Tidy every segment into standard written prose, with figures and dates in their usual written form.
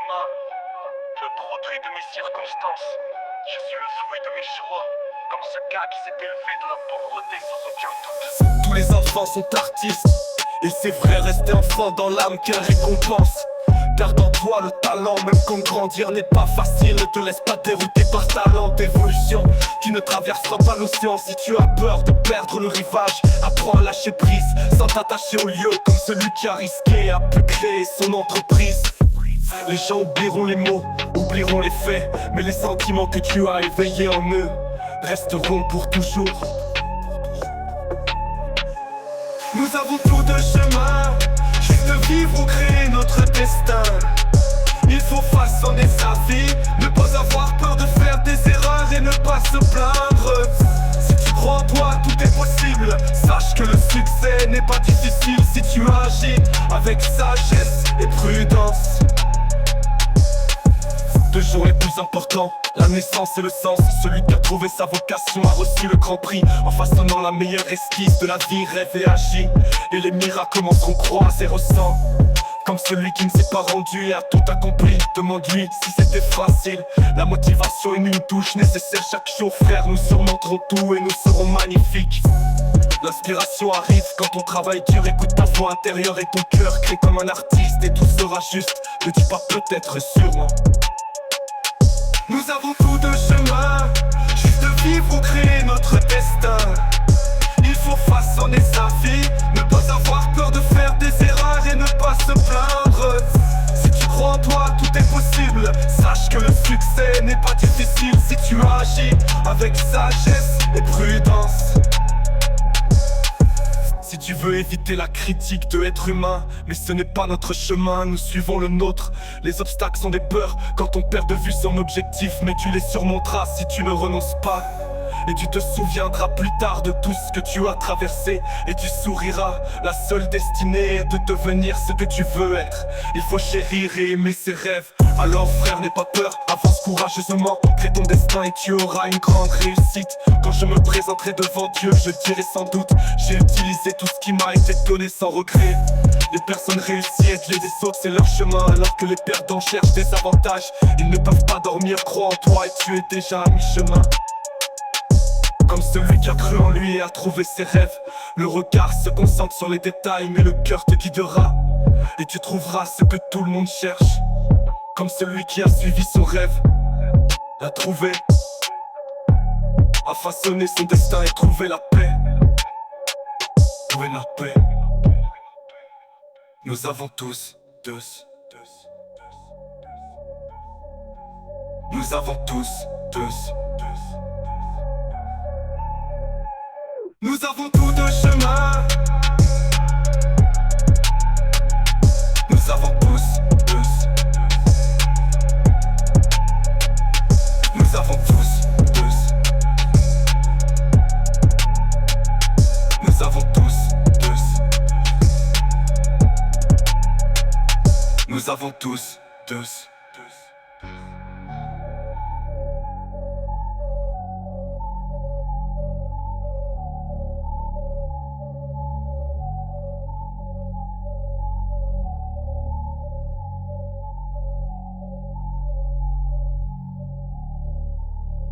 chemin. Le produit de mes circonstances. Je suis le fruit de mes choix. Comme ce gars qui s'est élevé de la pauvreté sans aucun doute. Tous les enfants sont artistes. Et c'est vrai, rester enfant dans l'âme qu'elle récompense. Garde en toi le talent, même quand grandir n'est pas facile. Ne te laisse pas dérouter par talent d'évolution qui ne traversera pas l'océan. Si tu as peur de perdre le rivage, apprends à lâcher prise sans t'attacher au lieu. Comme celui qui a risqué a pu créer son entreprise. Les gens oublieront les mots, oublieront les faits, mais les sentiments que tu as éveillés en eux resteront pour toujours. Nous avons tout de chemin, juste vivre ou créer notre destin. Il faut façonner sa vie, ne pas avoir peur de faire des erreurs et ne pas se plaindre. Si tu crois en toi, tout est possible. Sache que le succès n'est pas difficile si tu agis avec sagesse et prudence. Deux jours les plus importants, la naissance et le sens. Celui qui a trouvé sa vocation a reçu le grand prix en façonnant la meilleure esquisse de la vie, rêve et agit. Et les miracles commenceront croise et ressent. Comme celui qui ne s'est pas rendu et a tout accompli. Demande-lui si c'était facile. La motivation est une touche nécessaire chaque jour, frère. Nous surmonterons tout et nous serons magnifiques. L'inspiration arrive quand on travaille dur. Écoute ta voix intérieure et ton cœur crée comme un artiste. Et tout sera juste, ne dis pas peut-être, sûrement. Nous avons tout de chemin, juste vivre ou créer notre destin. Il faut façonner sa vie, ne pas avoir peur de faire des erreurs et ne pas se plaindre. Si tu crois en toi, tout est possible. Sache que le succès n'est pas difficile si tu agis avec sagesse et prudence. Si tu veux éviter la critique de être humain, mais ce n'est pas notre chemin, nous suivons le nôtre. Les obstacles sont des peurs quand on perd de vue son objectif, mais tu les surmonteras si tu ne renonces pas. Et tu te souviendras plus tard de tout ce que tu as traversé, et tu souriras. La seule destinée est de devenir ce que tu veux être. Il faut chérir et aimer ses rêves. Alors frère, n'aie pas peur, avance courageusement, crée ton destin et tu auras une grande réussite. Quand je me présenterai devant Dieu, je dirai sans doute: j'ai utilisé tout ce qui m'a été donné sans regret. Les personnes réussies aident les autres, c'est leur chemin. Alors que les perdants cherchent des avantages, ils ne peuvent pas dormir, crois en toi et tu es déjà à mi-chemin. Comme celui qui a cru en lui et a trouvé ses rêves. Le regard se concentre sur les détails, mais le cœur te guidera. Et tu trouveras ce que tout le monde cherche. Comme celui qui a suivi son rêve, l'a trouvé, a façonné son destin et trouvé la paix. Trouvé la paix. Nous avons tous. Nous avons tous. Nous avons tout de chemin. Nous avons tous. Nous avons tous. Nous avons tous. Nous avons tous.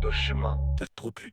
Le chemin d'être trop plus.